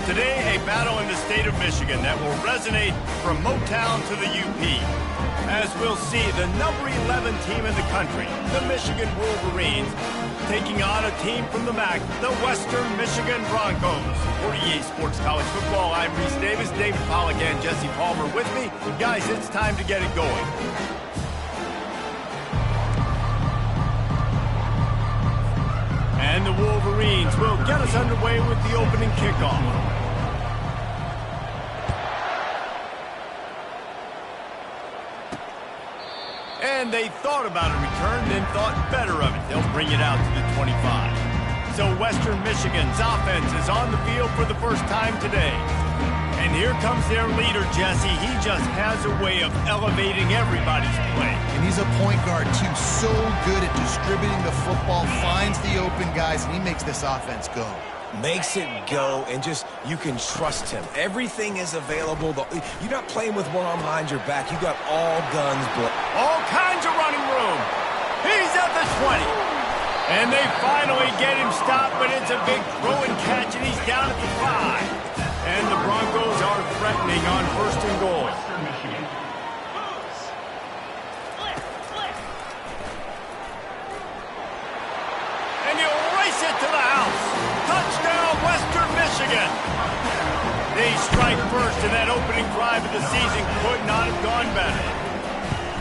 Today, a battle in the state of Michigan that will resonate from Motown to the UP. As we'll see, the number 11 team in the country, the Michigan Wolverines, taking on a team from the MAC, the Western Michigan Broncos. For EA Sports College Football, I'm Reese Davis, David Pollack, and Jesse Palmer with me. Guys, it's time to get it going. And the Wolverines will get us underway with the opening kickoff. And they thought about a return, then thought better of it. They'll bring it out to the 25. So Western Michigan's offense is on the field for the first time today. And here comes their leader, Jesse. He just has a way of elevating everybody's play. And he's a point guard, too. So good at distributing the football, finds the open guys, and he makes this offense go. Makes it go, and just, you can trust him. Everything is available. You're not playing with one arm behind your back. You got all guns blazing. All kinds of running room. He's at the 20. And they finally get him stopped, but it's a big throw and catch, and he's down at the 5. And the Broncos are threatening on first and goal. And he'll race it to the house. Touchdown, Western Michigan. They strike first, and that opening drive of the season could not have gone better.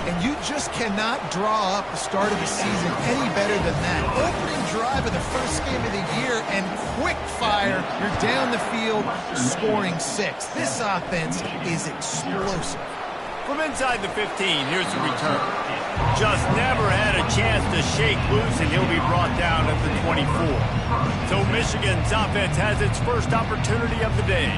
And you just cannot draw up the start of the season any better than that. Opening drive of the first game of the year, and quick fire. You're down the field, scoring 6. This offense is explosive. From inside the 15, here's the return. Just never had a chance to shake loose, and he'll be brought down at the 24. So Michigan's offense has its first opportunity of the day.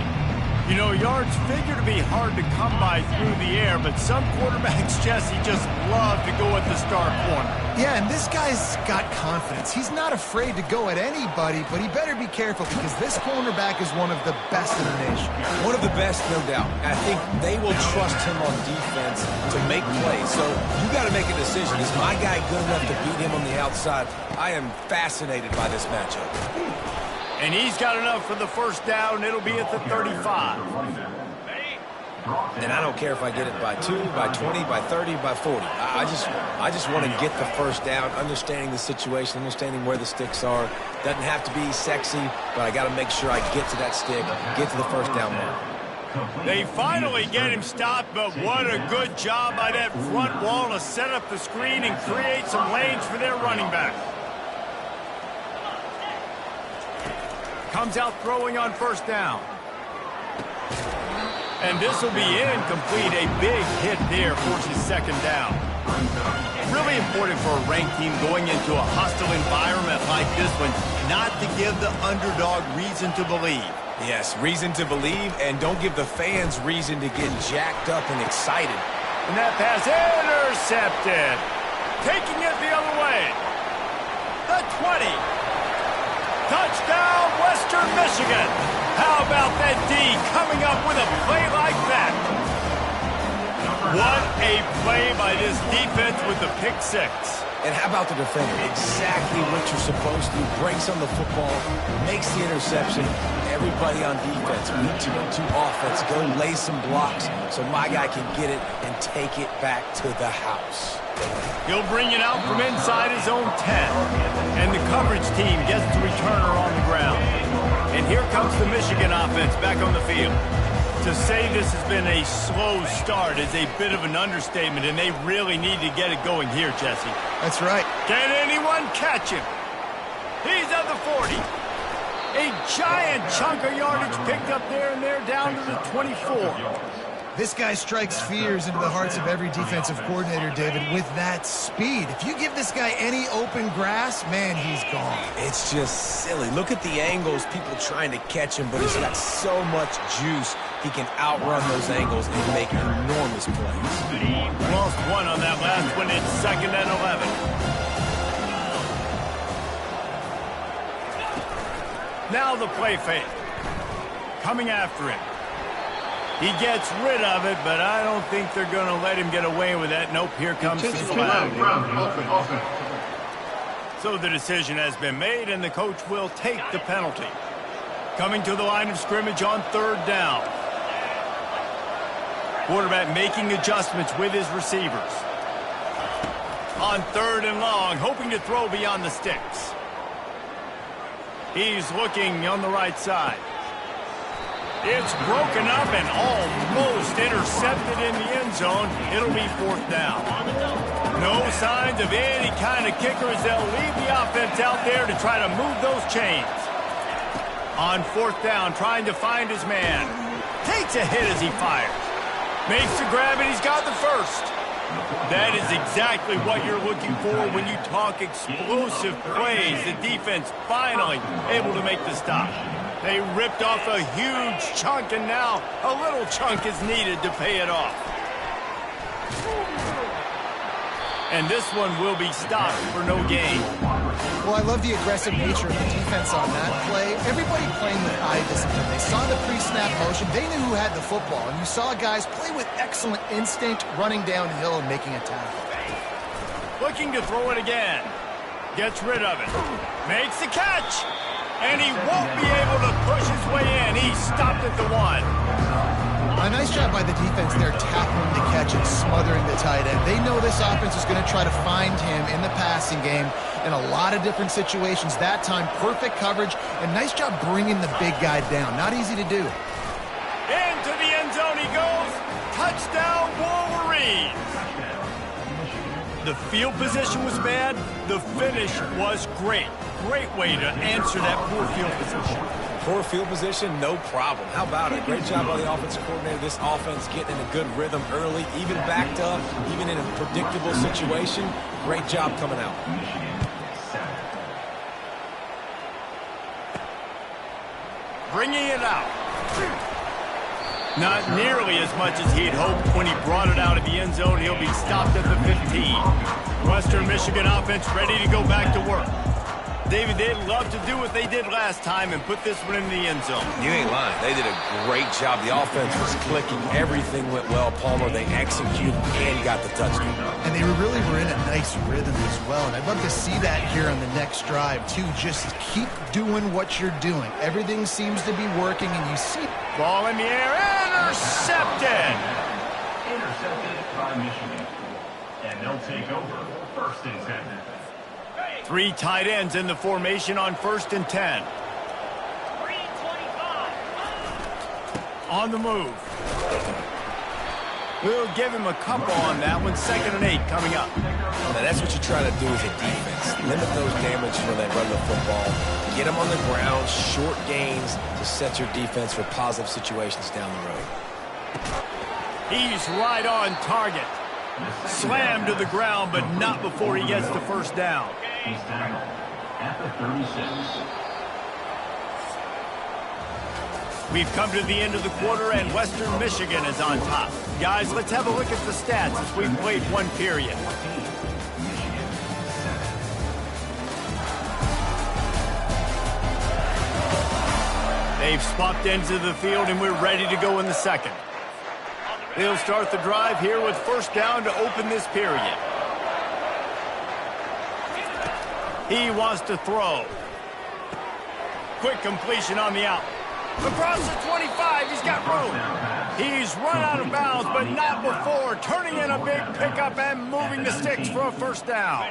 You know, yards figure to be hard to come by through the air, but some quarterbacks, Jesse, just love to go at the star corner. Yeah, and this guy's got confidence. He's not afraid to go at anybody, but he better be careful because this cornerback is one of the best in the nation. One of the best, no doubt. I think they will trust him on defense to make plays. So you got to make a decision. Is my guy good enough to beat him on the outside? I am fascinated by this matchup. And he's got enough for the first down. It'll be at the 35. And I don't care if I get it by 2, by 20, by 30, by 40. I just want to get the first down, understanding the situation, understanding where the sticks are. Doesn't have to be sexy, but I got to make sure I get to that stick, get to the first down mark. They finally get him stopped, but what a good job by that front wall to set up the screen and create some lanes for their running back. Comes out throwing on first down. And this will be incomplete. A big hit there forces second down. Really important for a ranked team going into a hostile environment like this one, not to give the underdog reason to believe. Yes, reason to believe, and don't give the fans reason to get jacked up and excited. And that pass intercepted. Taking it the other way. The 20. Touchdown, Western Michigan. How about that D coming up with a play like that? What a play by this defense with the pick 6. And how about the defender? Exactly what you're supposed to do. Breaks on the football, makes the interception. Everybody on defense, week-to-week-2 offense, go lay some blocks so my guy can get it and take it back to the house. He'll bring it out from inside his own 10. And the coverage team gets the returner on the ground. And here comes the Michigan offense back on the field. To say this has been a slow start is a bit of an understatement, and they really need to get it going here, Jesse. That's right. Can anyone catch him? He's at the 40. A giant chunk of yardage picked up there, and they're down to the 24. This guy strikes fears into the hearts of every defensive coordinator, David, with that speed. If you give this guy any open grass, man, he's gone. It's just silly. Look at the angles, people trying to catch him, but he's got so much juice, he can outrun those angles and make enormous plays. Lost one on that last one. It's 2nd and 11. Now the play fake. Coming after him. He gets rid of it, but I don't think they're going to let him get away with that. Nope, here comes the flag. So the decision has been made, and the coach will take the penalty. Coming to the line of scrimmage on 3rd down. Quarterback making adjustments with his receivers. On 3rd and long, hoping to throw beyond the sticks. He's looking on the right side. It's broken up and almost intercepted in the end zone. It'll be 4th down. No signs of any kind of kickers. They'll leave the offense out there to try to move those chains. On 4th down, trying to find his man. Takes a hit as he fires. Makes the grab, and he's got the first. That is exactly what you're looking for when you talk explosive plays. The defense finally able to make the stop. They ripped off a huge chunk, and now a little chunk is needed to pay it off. And this one will be stopped for no gain. Well, I love the aggressive nature of the defense on that play. Everybody playing with eye discipline. They saw the pre-snap motion. They knew who had the football. And you saw guys play with excellent instinct, running downhill and making a tackle. Looking to throw it again. Gets rid of it. Makes the catch. And he won't be able to push his way in. He stopped at the 1. A nice job by the defense there, tackling the catch and smothering the tight end. They know this offense is going to try to find him in the passing game in a lot of different situations. That time, perfect coverage, and nice job bringing the big guy down. Not easy to do. Into the end zone he goes. Touchdown, Wolverines. The field position was bad. The finish was great. Great way to answer that poor field position. Poor field position, no problem. How about it? Great job by the offensive coordinator. This offense getting in a good rhythm early, even backed up, even in a predictable situation. Great job coming out. Bringing it out. Not nearly as much as he'd hoped when he brought it out of the end zone. He'll be stopped at the 15. Western Michigan offense ready to go back to work. David, they'd love to do what they did last time and put this one in the end zone. You ain't lying. They did a great job. The offense was clicking. Everything went well. Palmer, they executed and got the touchdown. And they really were in a nice rhythm as well. And I'd love to see that here on the next drive, too. Just keep doing what you're doing. Everything seems to be working, and you see... Ball in the air. Intercepted! Intercepted by Michigan. And they'll take over 1st and 10. 3 tight ends in the formation on 1st and 10. On the move. We'll give him a couple on that one. 2nd and 8 coming up. Now that's what you try to do as a defense. Limit those damages when they run the football. Get them on the ground, short gains to set your defense for positive situations down the road. He's right on target. Slammed to the ground, but not before he gets the 1st down. He's tackled at the 36. We've come to the end of the quarter, and Western Michigan is on top. Guys, let's have a look at the stats as we've played 1 period. They've swapped ends of the field, and we're ready to go in the 2nd. They'll start the drive here with 1st down to open this period. He wants to throw. Quick completion on the out. Across the 25, he's got room. He's run out of bounds, but not before turning in a big pickup and moving the sticks for a 1st down.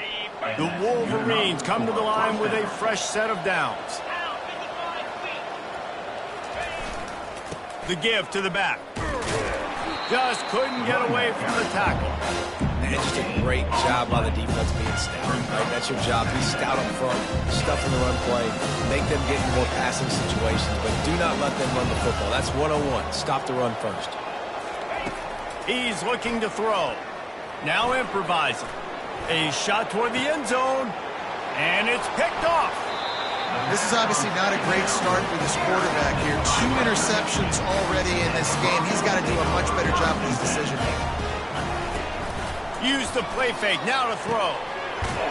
The Wolverines come to the line with a fresh set of downs. The give to the back. Just couldn't get away from the tackle. And just a great job by the defense being stout. Right? That's your job. Be stout up front, stuff in the run play, make them get in more passing situations, but do not let them run the football. That's 101. Stop the run first. He's looking to throw. Now improvising. A shot toward the end zone, and it's picked off. This is obviously not a great start for this quarterback here. 2 interceptions already in this game. He's got to do a much better job with his decision-making. Use the play fake, now to throw.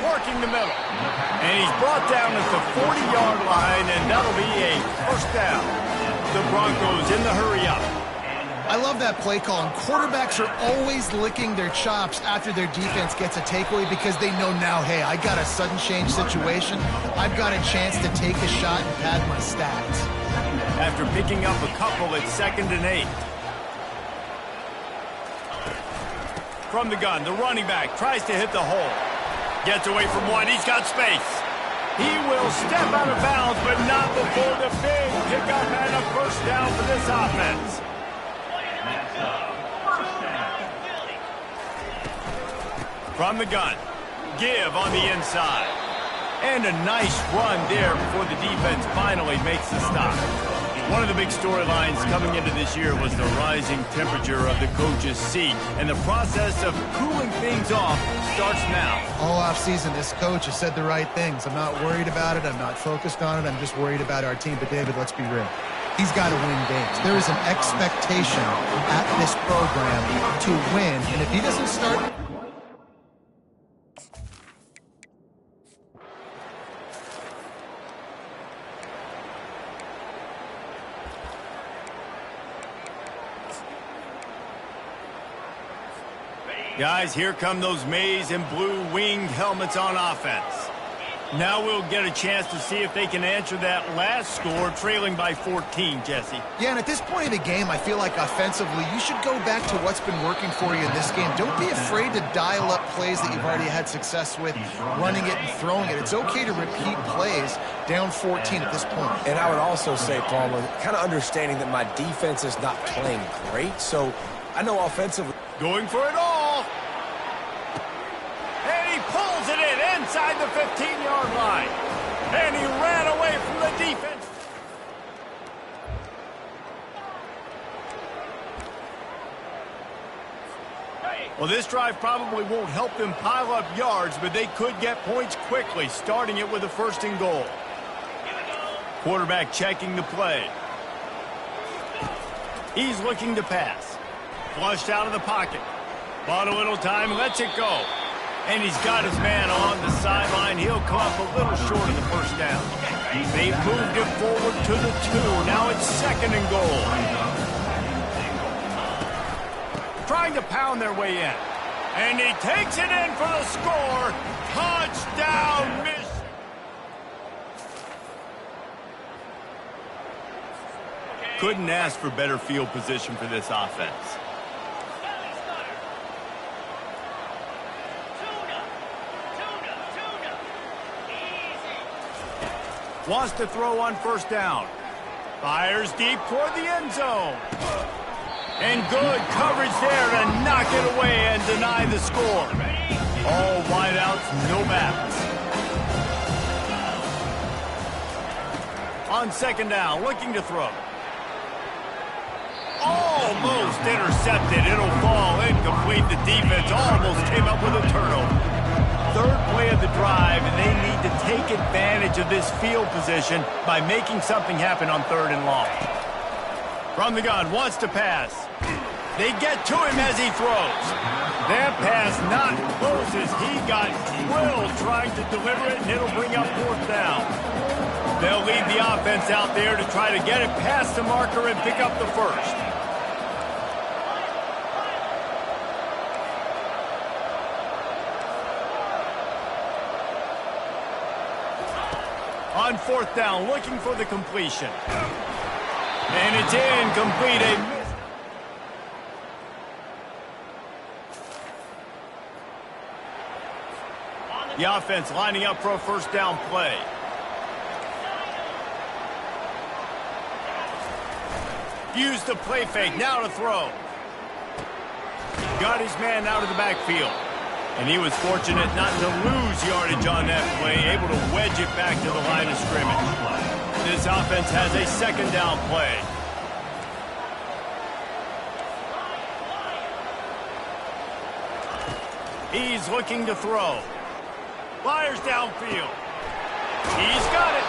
Working the middle. And he's brought down at the 40-yard line, and that'll be a 1st down. The Broncos in the hurry-up. I love that play call, and quarterbacks are always licking their chops after their defense gets a takeaway because they know now, hey, I got a sudden change situation. I've got a chance to take a shot and pad my stats. after picking up a couple at 2nd and 8. From the gun, the running back tries to hit the hole. Gets away from one. He's got space. He will step out of bounds, but not before the big pickup and a first down for this offense. From the gun, give on the inside. And a nice run there before the defense finally makes the stop. One of the big storylines coming into this year was the rising temperature of the coach's seat. And the process of cooling things off starts now. All offseason, this coach has said the right things. I'm not worried about it. I'm not focused on it. I'm just worried about our team. But, David, let's be real. He's got to win games. There is an expectation at this program to win. And if he doesn't start... Guys, here come those maize and blue winged helmets on offense. Now we'll get a chance to see if they can answer that last score, trailing by 14, Jesse. Yeah, and at this point in the game, I feel like offensively, you should go back to what's been working for you in this game. Don't be afraid to dial up plays that you've already had success with, running it and throwing it. It's okay to repeat plays down 14 at this point. And I would also say, Palmer, kind of understanding that my defense is not playing great, so I know offensively. Going for it all. And he pulls it in inside the 15-yard line. And he ran away from the defense. Well, this drive probably won't help them pile up yards, but they could get points quickly, starting it with a 1st and goal. Quarterback checking the play. He's looking to pass. Flushed out of the pocket. Bought a little time, lets it go. And he's got his man on the sideline. He'll come up a little short of the first down. They've moved it forward to the 2. Now it's 2nd and goal. Trying to pound their way in. And he takes it in for the score. Touchdown, Michigan. Couldn't ask for better field position for this offense. Wants to throw on 1st down. Fires deep toward the end zone. And good coverage there to knock it away and deny the score. All wideouts, no backs. On 2nd down, looking to throw. Almost intercepted. It'll fall incomplete. The defense almost came up with a turnover. 3rd play of the drive, and they need to take advantage of this field position by making something happen on 3rd and long. From the gun, wants to pass. They get to him as he throws. That pass not close as he got drilled trying to deliver it, and it'll bring up 4th down. They'll lead the offense out there to try to get it past the marker and pick up the 1st. On 4th down, looking for the completion. And it's incomplete. A miss. The offense lining up for a 1st down play. Use the play fake, now to throw. Got his man out of the backfield. And he was fortunate not to lose yardage on that play, able to wedge it back to the line of scrimmage. This offense has a 2nd down play. He's looking to throw. Fires downfield. He's got it.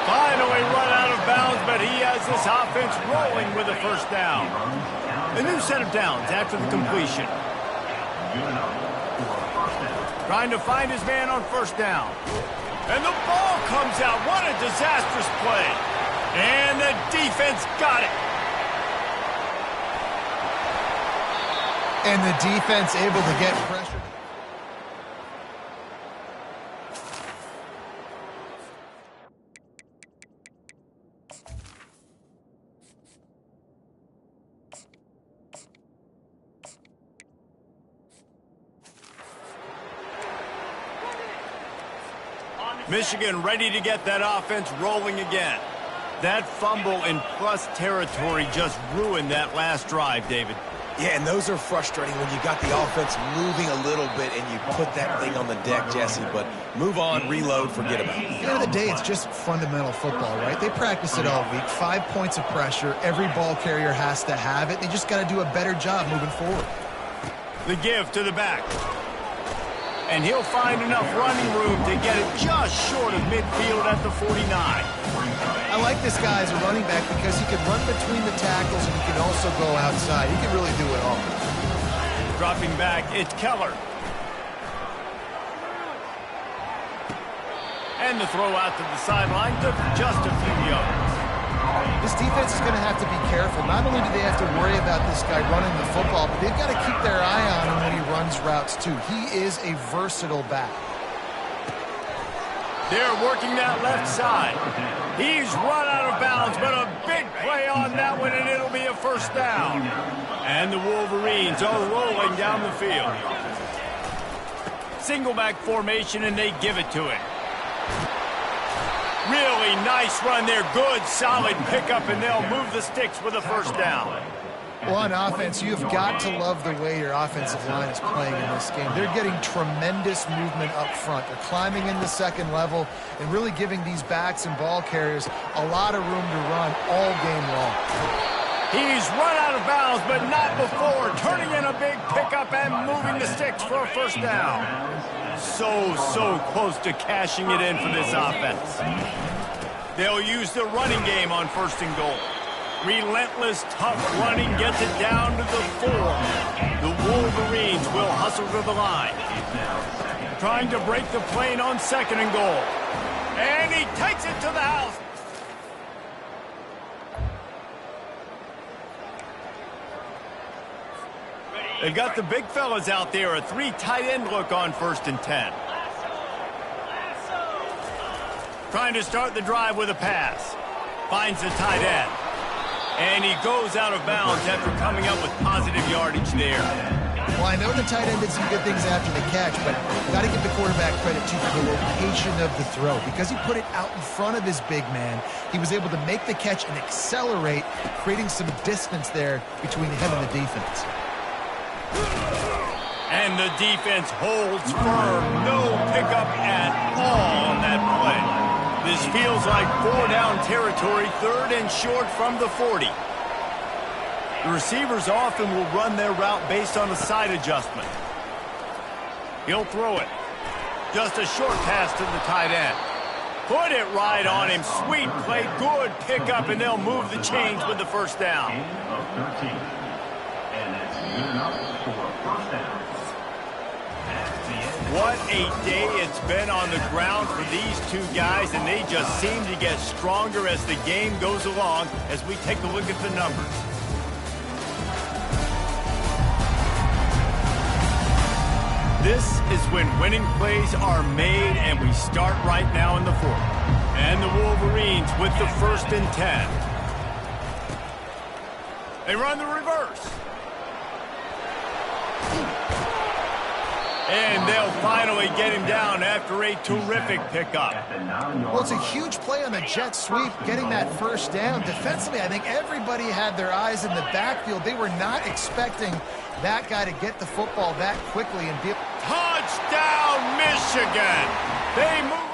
Finally run out of bounds, but he has this offense rolling with a 1st down. A new set of downs after the completion. Trying to find his man on 1st down. And the ball comes out. What a disastrous play. And the defense got it. And the defense able to get pressure. Michigan ready to get that offense rolling again. That fumble in plus territory just ruined that last drive, David. Yeah, and those are frustrating when you got the offense moving a little bit and you put that thing on the deck, Jesse. But move on, reload, forget about it. At the end of the day, it's just fundamental football, right? They practice it all week. 5 points of pressure. Every ball carrier has to have it. They just got to do a better job moving forward. The give to the back. And he'll find enough running room to get it just short of midfield at the 49. I like this guy as a running back because he can run between the tackles and he can also go outside. He can really do it all. Dropping back, it's Keller. And the throw out to the sideline took just a few yards. This defense is going to have to be careful. Not only do they have to worry about this guy running the football, but they've got to keep their eye on him when he runs routes too. He is a versatile back. They're working that left side. He's run out of bounds, but a big play on that one, and it'll be a first down. And the Wolverines are rolling down the field. Single back formation, and they give it to him. Really nice run there. Good, solid pickup, and they'll move the sticks with a first down. Well, on offense, you've got to love the way your offensive line is playing in this game. They're getting tremendous movement up front. They're climbing in the second level and really giving these backs and ball carriers a lot of room to run all game long. He's run out of bounds, but not before. Turning in a big pickup and moving the sticks for a first down. So close to cashing it in for this offense. They'll use the running game on first and goal. Relentless, tough running gets it down to the 4. The Wolverines will hustle to the line. Trying to break the plane on second and goal. And he takes it to the house. They've got the big fellas out there. A 3 tight end look on first and 10. Trying to start the drive with a pass. Finds the tight end. And he goes out of bounds after coming up with positive yardage there. Well, I know the tight end did some good things after the catch, but got to give the quarterback credit, too, for the location of the throw. Because he put it out in front of his big man, he was able to make the catch and accelerate, creating some distance there between him and the defense. And the defense holds firm. No pickup at all on that play. This feels like 4-down territory, 3rd and short from the 40. The receivers often will run their route based on a side adjustment. He'll throw it. Just a short pass to the tight end. Put it right on him. Sweet play, good pickup, and they'll move the chains with the first down. Of 13. And it's good enough for a first down. What a day it's been on the ground for these two guys, and they just seem to get stronger as the game goes along as we take a look at the numbers. This is when winning plays are made, and we start right now in the 4th. And the Wolverines with the 1st and 10. They run the reverse. And they'll finally get him down after a terrific pickup. Well, it's a huge play on the jet sweep, getting that first down. Defensively, I think everybody had their eyes in the backfield. They were not expecting that guy to get the football that quickly and be able... Touchdown, Michigan! They move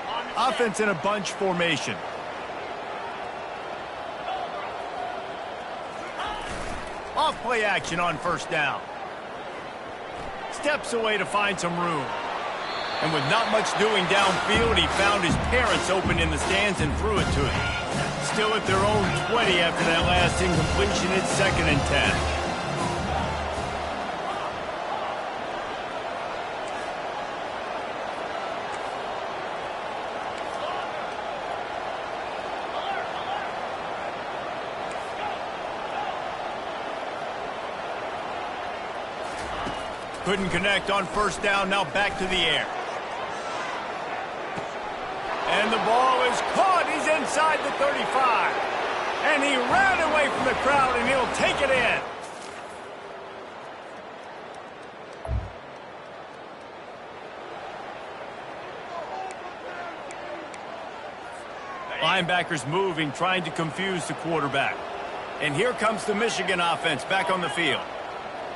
on. Offense in a bunch formation. Off-play action on first down. Steps away to find some room. And with not much doing downfield, he found his parents open in the stands and threw it to him. Still at their own 20 after that last incompletion. It's 2nd and 10. Couldn't connect on first down, now back to the air. And the ball is caught. He's inside the 35. And he ran away from the crowd, and he'll take it in. Linebackers moving, trying to confuse the quarterback. And here comes the Michigan offense back on the field.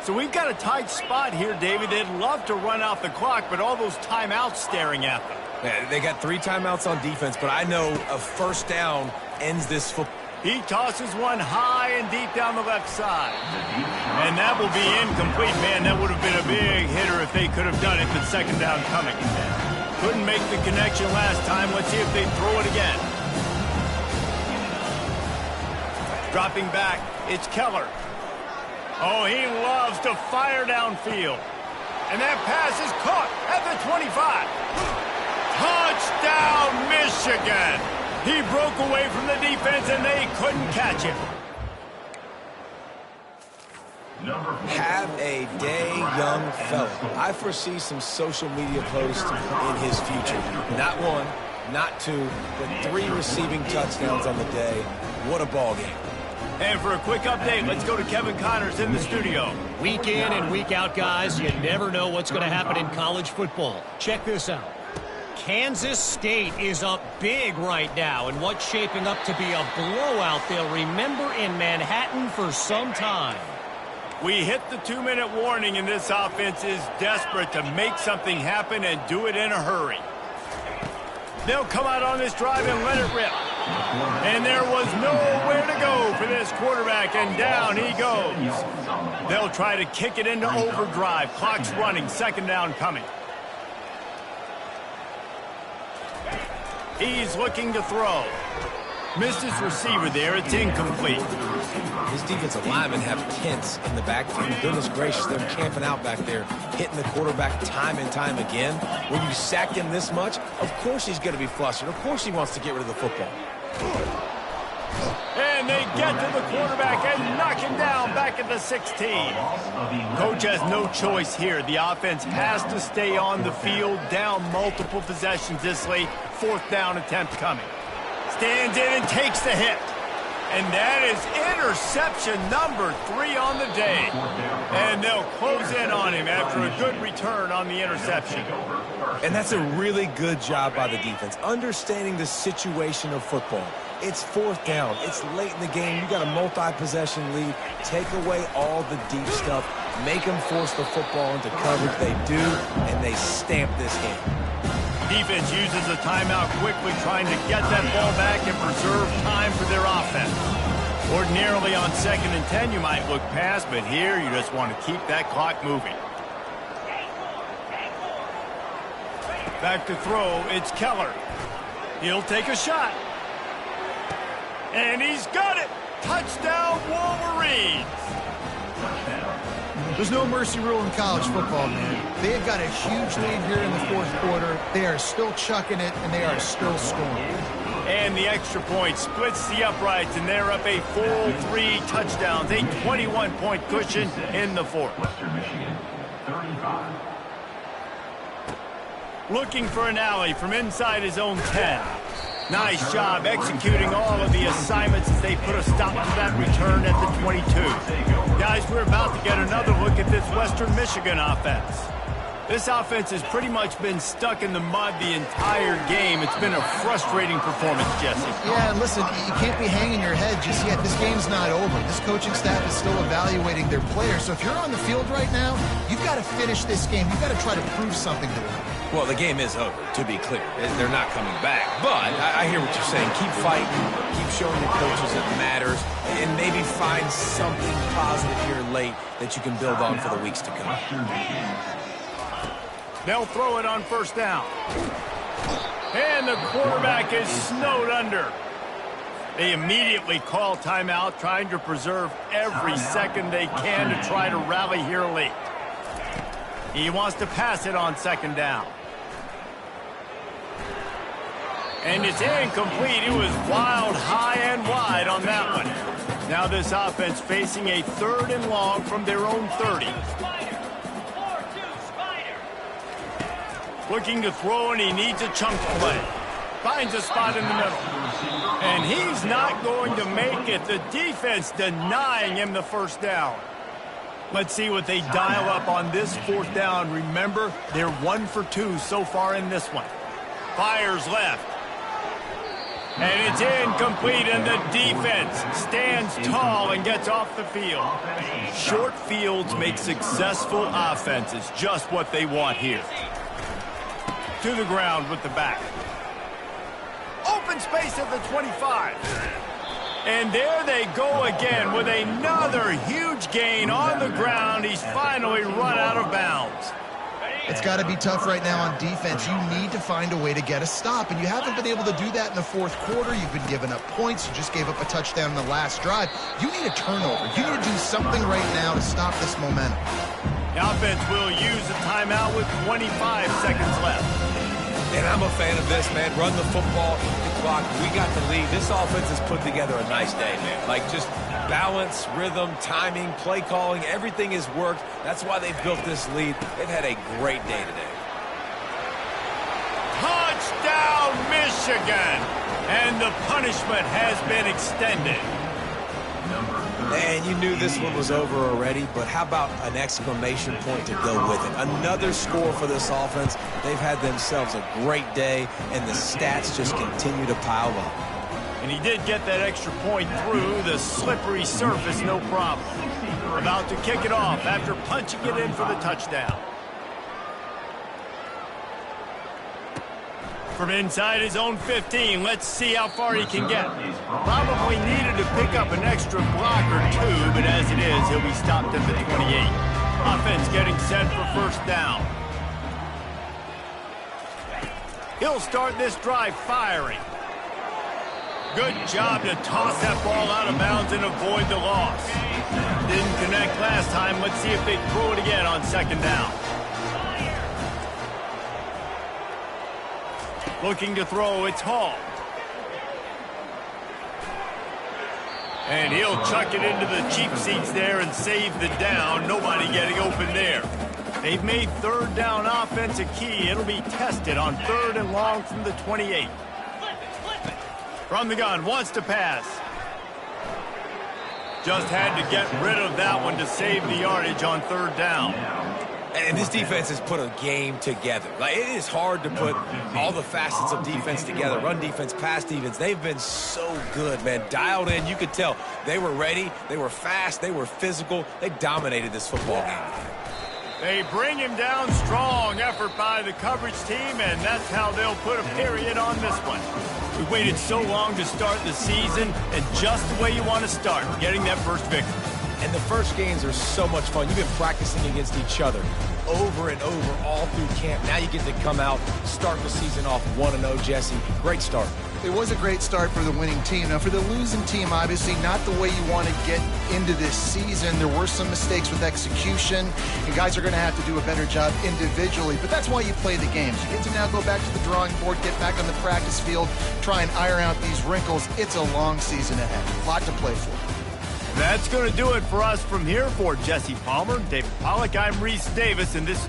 So we've got a tight spot here, David. They'd love to run out the clock, but all those timeouts staring at them. Yeah, they got 3 timeouts on defense, but I know a first down ends this football. He tosses one high and deep down the left side. And that will be incomplete. Man, that would have been a big hitter if they could have done it, but second down coming. Couldn't make the connection last time. Let's see if they throw it again. Dropping back, it's Keller. Oh, he loves to fire downfield. And that pass is caught at the 25. Touchdown, Michigan! He broke away from the defense, and they couldn't catch him. Have a day, young fella. I foresee some social media posts in his future. Not 1, not 2, but 3 receiving touchdowns on the day. What a ball game. And for a quick update, let's go to Kevin Connors in the studio. Week in and week out, guys, you never know what's going to happen in college football. Check this out. Kansas State is up big right now in what's shaping up to be a blowout they'll remember in Manhattan for some time. We hit the 2-minute warning, and this offense is desperate to make something happen and do it in a hurry. They'll come out on this drive and let it rip. And there was nowhere to go for this quarterback, and down he goes. They'll try to kick it into overdrive. Clock's running, second down coming. He's looking to throw. Missed his receiver there. It's incomplete. His defensive linemen have tents in the backfield. Goodness gracious, they're camping out back there, hitting the quarterback time and time again. When you sack him this much, of course he's going to be flustered. Of course he wants to get rid of the football. And they get to the quarterback and knock him down back at the 16. Coach has no choice here. The offense has to stay on the field, down multiple possessions this late. Fourth down attempt coming. Stands in and takes the hit. And that is interception number 3 on the day. And they'll close in on him after a good return on the interception. And that's a really good job by the defense, understanding the situation of football. It's fourth down. It's late in the game. You got a multi-possession lead. Take away all the deep stuff. Make them force the football into coverage. They do, and they stamp this game. Defense uses a timeout quickly, trying to get that ball back and preserve time for their offense. Ordinarily on 2nd and 10, you might look past, but here you just want to keep that clock moving. Back to throw, it's Keller. He'll take a shot. And he's got it! Touchdown, Wolverines! There's no mercy rule in college football, man. They have got a huge lead here in the fourth quarter. They are still chucking it, and they are still scoring. And the extra point splits the uprights, and they're up a full 3 touchdowns, a 21-point cushion in the fourth. Western Michigan, 35. Looking for an alley from inside his own 10. Nice job executing all of the assignments as they put a stop to that return at the 22. Guys, we're about to get another look at this Western Michigan offense. This offense has pretty much been stuck in the mud the entire game. It's been a frustrating performance, Jesse. Yeah, and listen, you can't be hanging your head just yet. This game's not over. This coaching staff is still evaluating their players. So if you're on the field right now, you've got to finish this game. You've got to try to prove something to them. Well, the game is over, to be clear. They're not coming back. But I hear what you're saying. Keep fighting. Keep showing your coaches it matters. And maybe find something positive here late that you can build on for the weeks to come. They'll throw it on first down. And the quarterback is snowed under. They immediately call timeout, trying to preserve every second they can to try to rally here late. He wants to pass it on second down. And it's incomplete. It was wild, high and wide on that one. Now this offense facing a 3rd and long from their own 30. Looking to throw, and he needs a chunk play. Finds a spot in the middle. And he's not going to make it. The defense denying him the first down. Let's see what they dial up on this 4th down. Remember, they're 1 for 2 so far in this one. Fires left. And it's incomplete, and the defense stands tall and gets off the field. Short fields make successful offenses just what they want here. To the ground with the back. Open space at the 25. And there they go again with another huge gain on the ground. He's finally run out of bounds. It's got to be tough right now on defense. You need to find a way to get a stop, and you haven't been able to do that in the fourth quarter. You've been giving up points. You just gave up a touchdown in the last drive. You need a turnover. You need to do something right now to stop this momentum. The offense will use a timeout with 25 seconds left. And I'm a fan of this, man. Run the football, the clock. We got the lead. This offense has put together a nice day, man. Like, just balance, rhythm, timing, play calling, everything has worked. That's why they've built this lead. They've had a great day today. Touchdown, Michigan! And the punishment has been extended. Man, you knew this one was over already, but how about an exclamation point to go with it? Another score for this offense. They've had themselves a great day, and the stats just continue to pile up. And he did get that extra point through the slippery surface, no problem. About to kick it off after punching it in for the touchdown. From inside his own 15, let's see how far he can get. Probably needed to pick up an extra block or two, but as it is, he'll be stopped at the 28. Offense getting set for first down. He'll start this drive firing. Good job to toss that ball out of bounds and avoid the loss. Didn't connect last time. Let's see if they throw it again on second down. Looking to throw, it's Hall. And he'll chuck it into the cheap seats there and save the down. Nobody getting open there. They've made third down offense a key. It'll be tested on 3rd and long from the 28. From the gun, wants to pass. Just had to get rid of that one to save the yardage on 3rd down. And this defense has put a game together. Like, it is hard to put all the facets of defense together. Run defense, pass defense. They've been so good, man. Dialed in. You could tell they were ready. They were fast. They were physical. They dominated this football game. They bring him down. Strong effort by the coverage team, and that's how they'll put a period on this one. We waited so long to start the season, and just the way you want to start, getting that first victory. And the first games are so much fun. You've been practicing against each other over and over all through camp. Now you get to come out, start the season off 1-0, Jesse. Great start. It was a great start for the winning team. Now, for the losing team, obviously not the way you want to get into this season. There were some mistakes with execution. You guys are going to have to do a better job individually, but that's why you play the games. You get to now go back to the drawing board, get back on the practice field, try and iron out these wrinkles. It's a long season ahead. A lot to play for. That's going to do it for us from here. For Jesse Palmer, David Pollack, I'm Reese Davis, and this